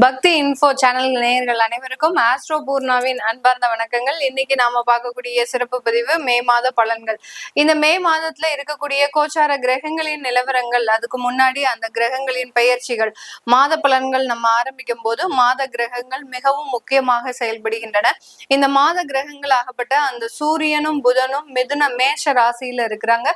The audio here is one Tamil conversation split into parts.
பக்தி இன்ஃபோ சேனல் நேயர்கள் அனைவருக்கும் ஆஸ்ட்ரோ பூர்ணாவின் அன்பார்ந்த வணக்கங்கள். இன்னைக்கு நாம பார்க்கக்கூடிய சிறப்பு பதிவு மே மாத பலன்கள். இந்த மே மாதத்துல இருக்கக்கூடிய கோச்சார கிரகங்களின் நிலவரங்கள், அதுக்கு முன்னாடி அந்த கிரகங்களின் பெயர்ச்சிகள், மாத பலன்கள் நம்ம ஆரம்பிக்கும் போது மாத கிரகங்கள் மிகவும் முக்கியமாக செயல்படுகின்றன. இந்த மாத கிரகங்கள் ஆகப்பட்ட அந்த சூரியனும் புதனும் மேஷ ராசியில இருக்கிறாங்க.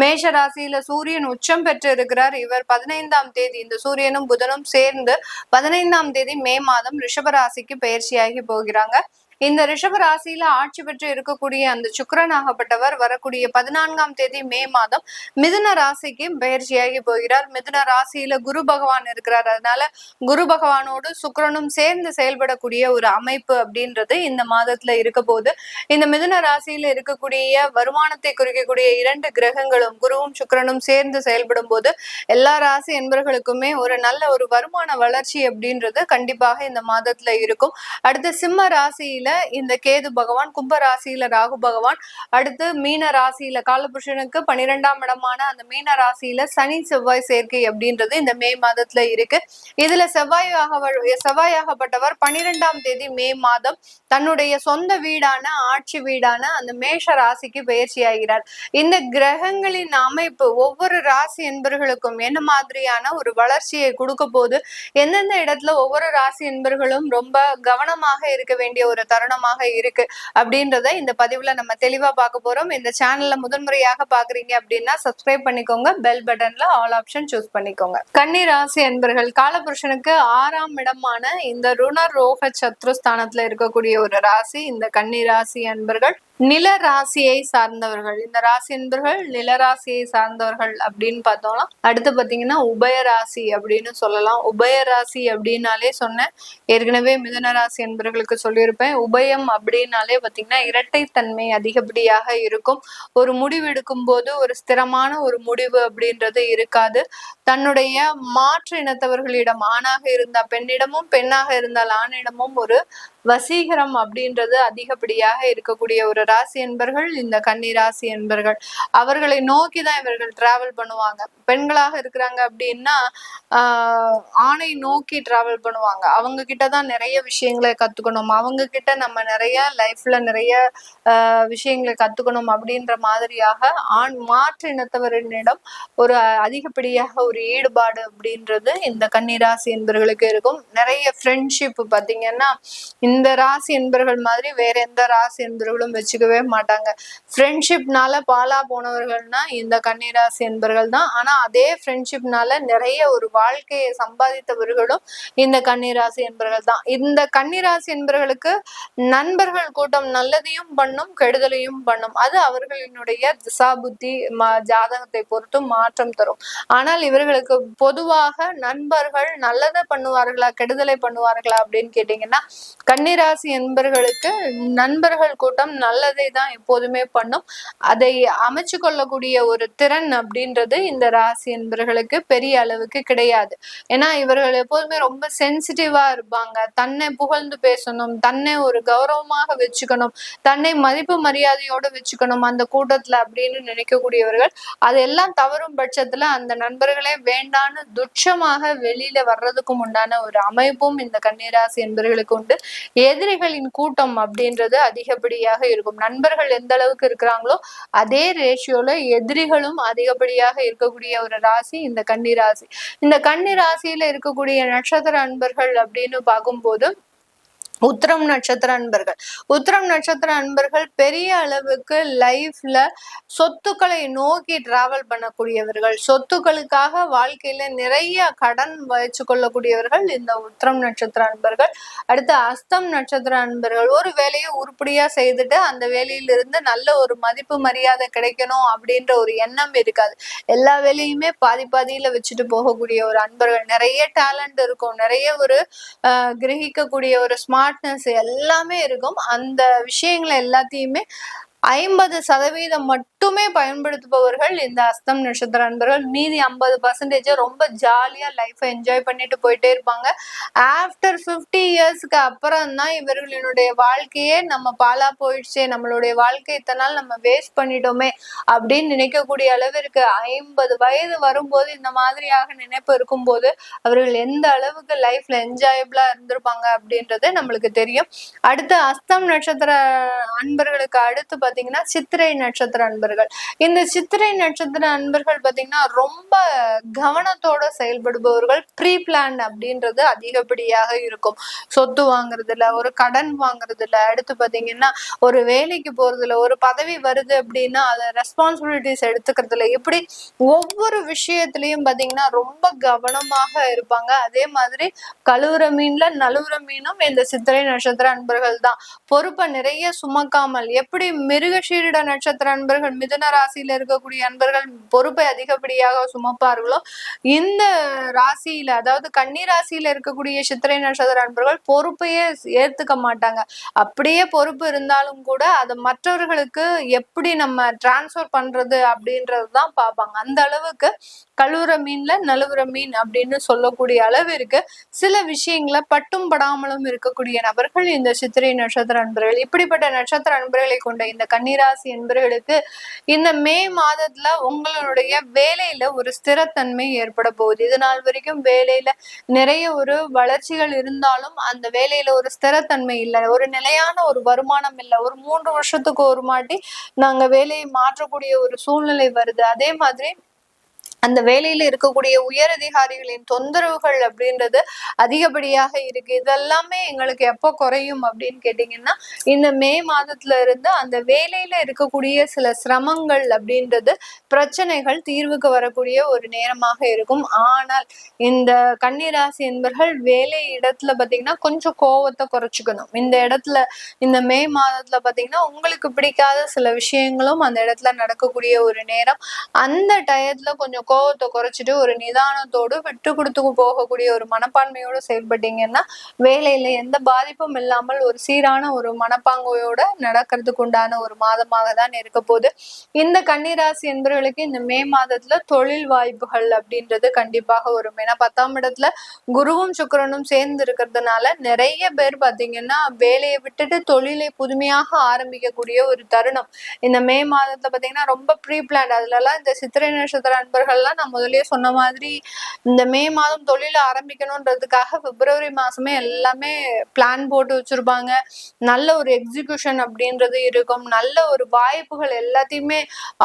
மேஷ ராசியில சூரியன் உச்சம் பெற்று இருக்கிறார். இவர் 15ஆம் தேதி இந்த சூரியனும் புதனும் சேர்ந்து 15ஆம் தேதி மே மாதம் ரிஷபராசிக்கு பயிற்சியாகி போகிறாங்க. இந்த ரிஷப ராசியில ஆட்சி பெற்று இருக்கக்கூடிய அந்த சுக்கிரன் ஆகப்பட்டவர் வரக்கூடிய 14ஆம் தேதி மே மாதம் மிதுன ராசிக்கு பயிற்சியாகி போகிறார். மிதுன ராசியில குரு பகவான் இருக்கிறார். அதனால குரு பகவானோடு சுக்கிரனும் சேர்ந்து செயல்படக்கூடிய ஒரு அமைப்பு அப்படின்றது இந்த மாதத்துல இருக்க போது. இந்த மிதுன ராசியில இருக்கக்கூடிய வருமானத்தை குறிக்கக்கூடிய 2 கிரகங்களும் குருவும் சுக்கிரனும் சேர்ந்து செயல்படும் போது எல்லா ராசி என்பவர்களுக்குமே ஒரு நல்ல ஒரு வருமான வளர்ச்சி அப்படின்றது கண்டிப்பாக இந்த மாதத்துல இருக்கும். அடுத்து சிம்ம ராசியில இந்த கேது பகவான், கும்ப ராசியில ராகு பகவான், அடுத்து மீன ராசியில காலபுருஷனுக்கு 12ஆம் இடமான அந்த மீன ராசியில சனி செவ்வாய் சேர்க்கை அப்படின்றது இந்த மே மாதத்துல இருக்கு. இதுல செவ்வாயாகப்பட்டவர் 12ஆம் தேதி மே மாதம் தன்னுடைய சொந்த வீடான ஆட்சி வீடான அந்த மேஷ ராசிக்கு பயிற்சி ஆகிறார். இந்த கிரகங்களின் அமைப்பு ஒவ்வொரு ராசி என்பர்களுக்கும் என்ன மாதிரியான ஒரு வளர்ச்சியை கொடுக்க போது, எந்தெந்த இடத்துல ஒவ்வொரு ராசி என்பர்களும் ரொம்ப கவனமாக இருக்க வேண்டிய ஒரு தருணமாக இருக்கு அப்படின்றத இந்த பதிவுல நம்ம தெளிவா பார்க்க போறோம். இந்த சேனல்ல முதன்முறையாக பாக்குறீங்க அப்படின்னா சப்ஸ்கிரைப் பண்ணிக்கோங்க. பெல் பட்டன்ல ஆல் ஆப்ஷன் சூஸ் பண்ணிக்கோங்க. கன்னி ராசி என்பர்கள் காலபுருஷனுக்கு 6ஆம் இடமான இந்த ருணர் ரோக சத்ருஸ்தானத்துல இருக்கக்கூடிய ஒரு ராசி இந்த கன்னி ராசி என்பர்கள். நில ராசியை சார்ந்தவர்கள், இந்த ராசி என்பர்கள் நில ராசியை சார்ந்தவர்கள் அப்படின்னு பார்த்தோம்னா, அடுத்து பாத்தீங்கன்னா உபய ராசி அப்படின்னு சொல்லலாம். உபய ராசி அப்படின்னாலே சொன்னேன் ஏற்கனவே மிதுன ராசி என்பவர்களுக்கு சொல்லியிருப்பேன். உபயம் அப்படின்னாலே பாத்தீங்கன்னா இரட்டைத்தன்மை அதிகப்படியாக இருக்கும். ஒரு முடிவு எடுக்கும் போது ஒரு ஸ்திரமான ஒரு முடிவு அப்படின்றது இருக்காது. தன்னுடைய மாற்று இனத்தவர்களிடம், ஆணாக இருந்தால் பெண்ணிடமும் பெண்ணாக இருந்தால் ஆணிடமும் ஒரு வசீகரம் அப்படின்றது அதிகப்படியாக இருக்கக்கூடிய ஒரு ராசி என்பர்கள் இந்த கன்னி ராசி என்பர்கள். அவர்களை நோக்கிதான் இவர்கள் டிராவல் பண்ணுவாங்க. பெண்களாக இருக்கிறாங்க அப்படின்னா ஆணை நோக்கி டிராவல் பண்ணுவாங்க. அவங்க கிட்டதான் நிறைய விஷயங்களை கத்துக்கணும், அவங்க கிட்ட நம்ம நிறைய லைஃப்ல நிறைய விஷயங்களை கத்துக்கணும் அப்படின்ற மாதிரியாக மாற்று இனத்தவரிடம் ஒரு அதிகப்படியாக ஒரு ஈடுபாடு அப்படின்றது இந்த கன்னி ராசி என்பர்களுக்கு இருக்கும். நிறைய ஃப்ரெண்ட்ஷிப் பாத்தீங்கன்னா இந்த ராசி என்பர்கள் மாதிரி வேற எந்த ராசி என்பர்களும் வச்சுக்கவே மாட்டாங்க. ஃப்ரெண்ட்ஷிப்னால பாலா போனவர்கள்னா இந்த கன்னி ராசி என்பர்கள் தான். ஆனா அதே ஃப்ரெண்ட்ஷிப்னால நிறைய ஒரு வாழ்க்கையை சம்பாதித்தவர்களும் இந்த கன்னி ராசி என்பர்கள் தான். இந்த கன்னி ராசி என்பர்களுக்கு நண்பர்கள் கூட்டம் நல்லதையும் பண்ணும் கெடுதலையும் பண்ணும். அது அவர்களினுடைய திசா புத்தி ஜாதகத்தை பொறுத்து மாற்றம் தரும். ஆனால் இவர்களுக்கு பொதுவாக நண்பர்கள் நல்லதை பண்ணுவார்களா கெடுதலை பண்ணுவார்களா அப்படின்னு கேட்டீங்கன்னா, கன்னிராசி என்பர்களுக்கு நண்பர்கள் கூட்டம் நல்லதை தான் எப்போதுமே பண்ணும். அதை அமைச்சு கொள்ளக்கூடிய ஒரு திறன் அப்படின்றது இந்த ராசி என்பர்களுக்கு பெரிய அளவுக்கு கிடையாது. ஏன்னா இவர்கள் எப்போதுமே ரொம்ப சென்சிட்டிவா இருப்பாங்க. தன்னை புகழ்ந்து பேசணும், தன்னை ஒரு கௌரவமாக வச்சுக்கணும், தன்னை மதிப்பு மரியாதையோட வச்சுக்கணும் அந்த கூட்டத்துல அப்படின்னு நினைக்கக்கூடியவர்கள். அதெல்லாம் தவறும் பட்சத்துல அந்த நண்பர்களே வேண்டான்னு துட்சமாக வெளியில வர்றதுக்கும் உண்டான ஒரு அமைப்பும் இந்த கன்னிராசி என்பர்களுக்கு உண்டு. எதிரிகளின் கூட்டம் அப்படின்றது அதிகப்படியாக இருக்கும். நண்பர்கள் எந்த அளவுக்கு இருக்கிறாங்களோ அதே ரேஷியோல எதிரிகளும் அதிகப்படியாக இருக்கக்கூடிய ஒரு ராசி இந்த கன்னி ராசி. இந்த கன்னி ராசியில இருக்கக்கூடிய நட்சத்திர அன்பர்கள் அப்படின்னு பார்க்கும்போது உத்திரம் நட்சத்திர அன்பர்கள். உத்திரம் நட்சத்திர அன்பர்கள் பெரிய அளவுக்கு லைஃப்ல சொத்துக்களை நோக்கி டிராவல் பண்ணக்கூடியவர்கள். சொத்துக்களுக்காக வாழ்க்கையில நிறைய கடன் வச்சு கொள்ளக்கூடியவர்கள் இந்த உத்திரம் நட்சத்திர அன்பர்கள். அடுத்து அஸ்தம் நட்சத்திர அன்பர்கள் ஒரு வேலையை உருப்படியா செய்துட்டு அந்த வேலையிலிருந்து நல்ல ஒரு மதிப்பு மரியாதை கிடைக்கணும் அப்படின்ற ஒரு எண்ணம் இருக்காது. எல்லா வேலையுமே பாதி பாதியில வச்சுட்டு போகக்கூடிய ஒரு அன்பர்கள். நிறைய டேலண்ட் இருக்கும், நிறைய ஒரு கிரகிக்கக்கூடிய ஒரு ஸ்மார்ட்னஸ் எல்லாமே இருக்கும். அந்த விஷயங்களை எல்லாத்தையுமே 50% மட்டுமே பயன்படுத்துபவர்கள் இந்த அஸ்தம் நட்சத்திர அன்பர்கள். மீதி 50% ரொம்ப ஜாலியா லைஃப் என்ஜாய் பண்ணிட்டு போயிட்டே இருப்பாங்க. ஆஃப்டர் 50 இயர்ஸ்க்கு அப்புறம் தான் இவர்களினுடைய வாழ்க்கையே நம்ம பாலா போயிடுச்சே, நம்மளுடைய வாழ்க்கை இத்தனை நாள் நம்ம வேஸ்ட் பண்ணிட்டோமே அப்படின்னு நினைக்கக்கூடிய அளவிற்கு 50 வயது வரும்போது இந்த மாதிரியாக நினைப்பு இருக்கும்போது அவர்கள் எந்த அளவுக்கு லைஃப்ல என்ஜாயபிளா இருந்திருப்பாங்க அப்படின்றது நம்மளுக்கு தெரியும். அடுத்து அஸ்தம் நட்சத்திர அன்பர்களுக்கு அடுத்து பாத்தீங்கன்னா சித்திரை நட்சத்திர அன்பர்கள். இந்த சித்திரை நட்சத்திர அன்பர்கள் பாத்தீங்கன்னா ரொம்ப கவனத்தோட செயல்படுபவர்கள். ப்ரீ பிளான் அப்படின்றது அதிகப்படியாக இருக்கும். சொத்து வாங்குறதுல, ஒரு கடன் வாங்குறதுல, அடுத்து பாத்தீங்கன்னா ஒரு வேலைக்கு போறதுல, ஒரு பதவி வருது அப்படின்னா அதை ரெஸ்பான்சிபிலிட்டிஸ் எடுத்துக்கிறதுல, இப்படி ஒவ்வொரு விஷயத்திலயும் பாத்தீங்கன்னா ரொம்ப கவனமாக இருப்பாங்க. அதே மாதிரி கழுவுற மீன்ல நழுவுற மீனும் இந்த சித்திரை நட்சத்திர அன்பர்கள் தான். பொறுப்பை நிறைய சுமக்காமல், எப்படி மிருகஷீரிட நட்சத்திர அன்பர்கள் மிதுன ராசியில இருக்கக்கூடிய அன்பர்கள் பொறுப்பை அதிகப்படியாக சுமப்பார்களோ, இந்த ராசியில அதாவது கன்னி ராசியில இருக்கக்கூடிய சித்திரை நட்சத்திர அன்பர்கள் பொறுப்பையே ஏத்துக்க மாட்டாங்க. அப்படியே பொறுப்பு இருந்தாலும் கூட அதை மற்றவர்களுக்கு எப்படி நம்ம டிரான்ஸ்ஃபர் பண்றது அப்படின்றதுதான் பார்ப்பாங்க. அந்த அளவுக்கு கழுவுற மீன்ல நழுவுற மீன் அப்படின்னு சொல்லக்கூடிய அளவிற்கு சில விஷயங்களை பட்டும் படாமலும் இருக்கக்கூடிய நபர்கள் இந்த சித்திரை நட்சத்திர அன்பர்கள். இப்படிப்பட்ட நட்சத்திர அன்பர்களை கொண்ட இந்த கன்னிராசி அன்பர்களுக்கு இந்த மே மாதத்துல உங்களுடைய வேலையில ஒரு ஸ்திரத்தன்மை ஏற்பட போகுது. இது நாள் வரைக்கும் வேலையில நிறைய ஒரு வளர்ச்சிகள் இருந்தாலும் அந்த வேலையில ஒரு ஸ்திரத்தன்மை இல்லை, ஒரு நிலையான ஒரு வருமானம் இல்லை. ஒரு 3 வருஷத்துக்கு ஒரு மாட்டி நாங்க வேலையை மாற்றக்கூடிய ஒரு சூழ்நிலை வருது. அதே மாதிரி அந்த வேலையில இருக்கக்கூடிய உயரதிகாரிகளின் தொந்தரவுகள் அப்படின்றது அதிகப்படியாக இருக்கு. இதெல்லாமே எங்களுக்கு எப்போ குறையும் அப்படின்னு கேட்டீங்கன்னா இந்த மே மாதத்துல இருந்து அந்த வேலையில இருக்கக்கூடிய சில சிரமங்கள் அப்படின்றது, பிரச்சனைகள் தீர்வுக்கு வரக்கூடிய ஒரு நேரமாக இருக்கும். ஆனால் இந்த கன்னிராசி என்பர்கள் வேலை இடத்துல பாத்தீங்கன்னா கொஞ்சம் கோவத்தை குறைச்சிக்கணும். இந்த இடத்துல இந்த மே மாதத்துல பாத்தீங்கன்னா உங்களுக்கு பிடிக்காத சில விஷயங்களும் அந்த இடத்துல நடக்கக்கூடிய ஒரு நேரம். அந்த டயத்துல கொஞ்சம் கோவத்தை குறைச்சிட்டு ஒரு நிதானத்தோடு விட்டு கொடுத்து போகக்கூடிய ஒரு மனப்பான்மையோடு செயல்பட்டீங்கன்னா வேலையில எந்த பாதிப்பும் இல்லாமல் ஒரு சீரான ஒரு மனப்பாங்கையோட நடக்கிறதுக்கு உண்டான ஒரு மாதமாக தான் இருக்க போகுது. இந்த கன்னிராசி என்பவர்களுக்கு இந்த மே மாதத்துல தொழில் வாய்ப்புகள் அப்படின்றது கண்டிப்பாக வரும். ஏன்னா 10ஆம் இடத்துல குருவும் சுக்கிரனும் சேர்ந்து இருக்கிறதுனால நிறைய பேர் பாத்தீங்கன்னா வேலையை விட்டுட்டு தொழிலை புதுமையாக ஆரம்பிக்கக்கூடிய ஒரு தருணம் இந்த மே மாதத்துல பாத்தீங்கன்னா ரொம்ப ப்ரீ பிளான். அதுல எல்லாம் இந்த சித்திரை நட்சத்திர அன்பர்கள்லாம் நான் முதல்லயே சொன்ன மாதிரி இந்த மே மாதம் தொழில ஆரம்பிக்கணும்ன்றதுக்காக பிப்ரவரி மாசமே எல்லாமே பிளான் போட்டு வச்சிருப்பாங்க. நல்ல ஒரு எக்ஸிகியூஷன் அப்படின்றது இருக்கும். நல்ல ஒரு வாய்ப்புகள் எல்லாத்தையுமே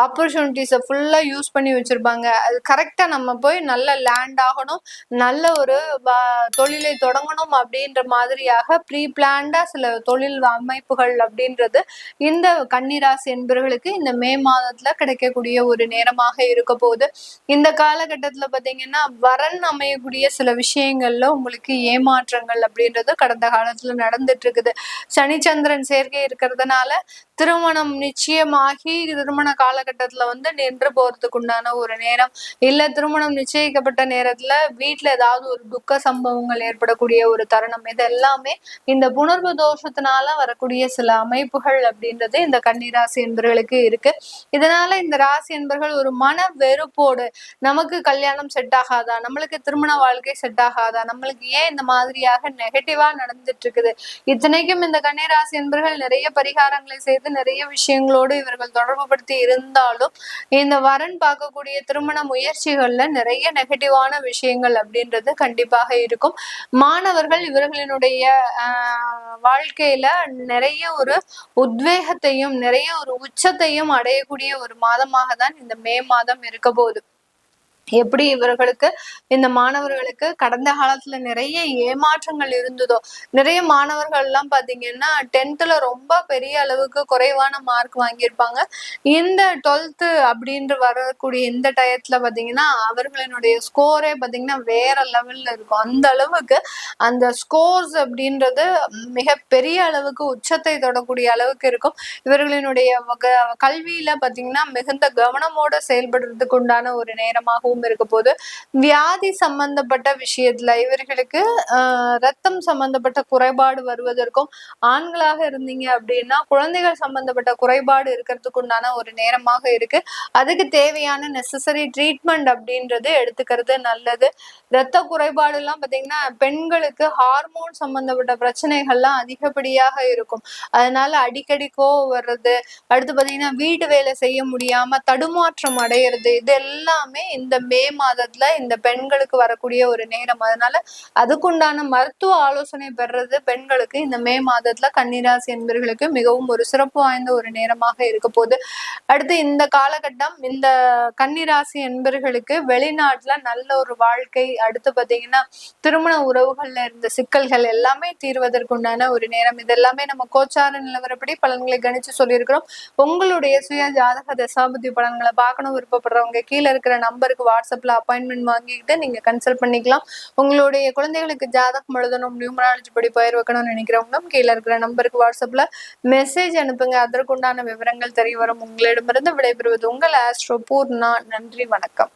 ஆப்பர்ச்சுனிட்டிஸை ஃபுல்லா யூஸ் பண்ணி வச்சிருப்பாங்க. அது கரெக்டா நம்ம போய் நல்ல லேண்ட் ஆகணும், நல்ல ஒரு தொழிலை தொடங்கணும் அப்படின்ற மாதிரியாக ப்ரீ பிளான்டா சில தொழில் அமைப்புகள் அப்படின்றது இந்த கன்னிராசி என்பவர்களுக்கு இந்த மே மாதத்துல கிடைக்கக்கூடிய ஒரு நேரமாக இருக்க போகுது. இந்த காலகட்டத்துல பாத்தீங்கன்னா வரன் அமையக்கூடிய சில விஷயங்கள்ல உங்களுக்கு ஏமாற்றங்கள் அப்படின்றது கடந்த காலத்துல நடந்துட்டு இருக்குது. சனிச்சந்திரன் சேர்க்கை இருக்கிறதுனால திருமணம் நிச்சயமாகி திருமண காலகட்டத்துல நின்று போறதுக்கு உண்டான ஒரு நேரம், இல்ல திருமணம் நிச்சயிக்கப்பட்ட நேரத்துல வீட்டுல ஏதாவது ஒரு துக்க சம்பவங்கள் ஏற்படக்கூடிய ஒரு தருணம், இது எல்லாமே இந்த புணர்வு தோஷத்தினால வரக்கூடிய சில அமைப்புகள் அப்படின்றது இந்த கன்னிராசி என்பவர்களுக்கு இருக்கு. இதனால இந்த ராசி என்பர்கள் ஒரு மன வெறுப்போடு நமக்கு கல்யாணம் செட் ஆகாதா, நம்மளுக்கு திருமண வாழ்க்கை செட் ஆகாதா, நம்மளுக்கு ஏன் இந்த மாதிரியாக நெகட்டிவா நடந்துட்டு இருக்குது. இத்தனைக்கும் இந்த கன்னிராசி என்பர்கள் நிறைய பரிகாரங்களை செய்து நிறைய விஷயங்களோடு இவர்கள் தொடர்பு படுத்தி இருந்தாலும் இந்த வரன் பார்க்கக்கூடிய திருமண முயற்சிகள்ல நிறைய நெகட்டிவான விஷயங்கள் அப்படின்றது கண்டிப்பாக இருக்கும். மாணவர்கள் இவர்களினுடைய வாழ்க்கையில நிறைய ஒரு உத்வேகத்தையும் நிறைய ஒரு உச்சத்தையும் அடையக்கூடிய ஒரு மாதமாக தான் இந்த மே மாதம் இருக்க போகுது. எப்படி இவர்களுக்கு இந்த மாணவர்களுக்கு கடந்த காலத்துல நிறைய ஏமாற்றங்கள் இருந்ததோ, நிறைய மாணவர்கள் எல்லாம் பாத்தீங்கன்னா 10th ரொம்ப பெரிய அளவுக்கு குறைவான மார்க் வாங்கியிருப்பாங்க. இந்த 12th அப்படின்ற வரக்கூடிய இந்த டயத்துல பாத்தீங்கன்னா அவர்களினுடைய ஸ்கோரே பாத்தீங்கன்னா வேற லெவல்ல இருக்கும். அந்த அளவுக்கு அந்த ஸ்கோர்ஸ் அப்படின்றது மிக பெரிய அளவுக்கு உச்சத்தை தொடக்கூடிய அளவுக்கு இருக்கும். இவர்களினுடைய கல்வியில பாத்தீங்கன்னா மிகுந்த கவனமோட செயல்படுறதுக்கு உண்டான ஒரு நேரமாகவும் யோகமும் இருக்க போது. வியாதி சம்பந்தப்பட்ட விஷயத்துல இவர்களுக்கு ரத்தம் சம்பந்தப்பட்ட குறைபாடு வருவதற்கும், ஆண்களாக இருந்தீங்க அப்படின்னா குழந்தைகள் சம்பந்தப்பட்ட குறைபாடு இருக்கிறதுக்கு உண்டான ஒரு நேரமாக இருக்கு. அதுக்கு தேவையான நெசசரி ட்ரீட்மெண்ட் அப்படின்றது எடுத்துக்கிறது நல்லது. இரத்த குறைபாடு எல்லாம் பாத்தீங்கன்னா பெண்களுக்கு ஹார்மோன் சம்பந்தப்பட்ட பிரச்சனைகள்லாம் அதிகப்படியாக இருக்கும். அதனால அடிக்கடி கோவம் வர்றது, அடுத்து பாத்தீங்கன்னா வீட்டு வேலை செய்ய முடியாம தடுமாற்றம் அடையிறது, இது எல்லாமே இந்த மே மாதத்துல இந்த பெண்களுக்கு வரக்கூடிய ஒரு நேரம். அதனால அதுக்குண்டான மருத்துவ ஆலோசனை பெறுறது பெண்களுக்கு இந்த மே மாதத்துல கன்னிராசி என்பவர்களுக்கு மிகவும் ஒரு சிறப்பு வாய்ந்த ஒரு நேரமாக இருக்க போகுது. அடுத்து இந்த காலகட்டம் இந்த கன்னிராசி என்பவர்களுக்கு வெளிநாட்டுல நல்ல ஒரு வாழ்க்கை, அடுத்து பாத்தீங்கன்னா திருமண உறவுகள்ல இருந்த சிக்கல்கள் எல்லாமே தீர்வதற்குண்டான ஒரு நேரம். இதெல்லாமே நம்ம கோச்சார நிலவரப்படி பலன்களை கணிச்சு சொல்லியிருக்கிறோம். உங்களுடைய சுய ஜாதக தசாபுத்தி பலன்களை பார்க்கணும் விருப்பப்படுறவங்க கீழே இருக்கிற நம்பருக்கு வாட்ஸ்அப்ல அப்பாயின்மெண்ட் வாங்கிக்கிட்டு நீங்க கன்சல்ட் பண்ணிக்கலாம். உங்களுடைய குழந்தைகளுக்கு ஜாதகம் எழுதணும், நியூமராலஜி படி பயிர் வைக்கணும்னு நினைக்கிறவங்களும் கீழே இருக்கிற நம்பருக்கு வாட்ஸ்அப்ல மெசேஜ் அனுப்புங்க. அதற்குண்டான விவரங்கள் தெரிய வரும். உங்களிடமிருந்து விடைபெறுவது உங்கள் ஆஸ்ட்ரோ பூர்ணா. நன்றி, வணக்கம்.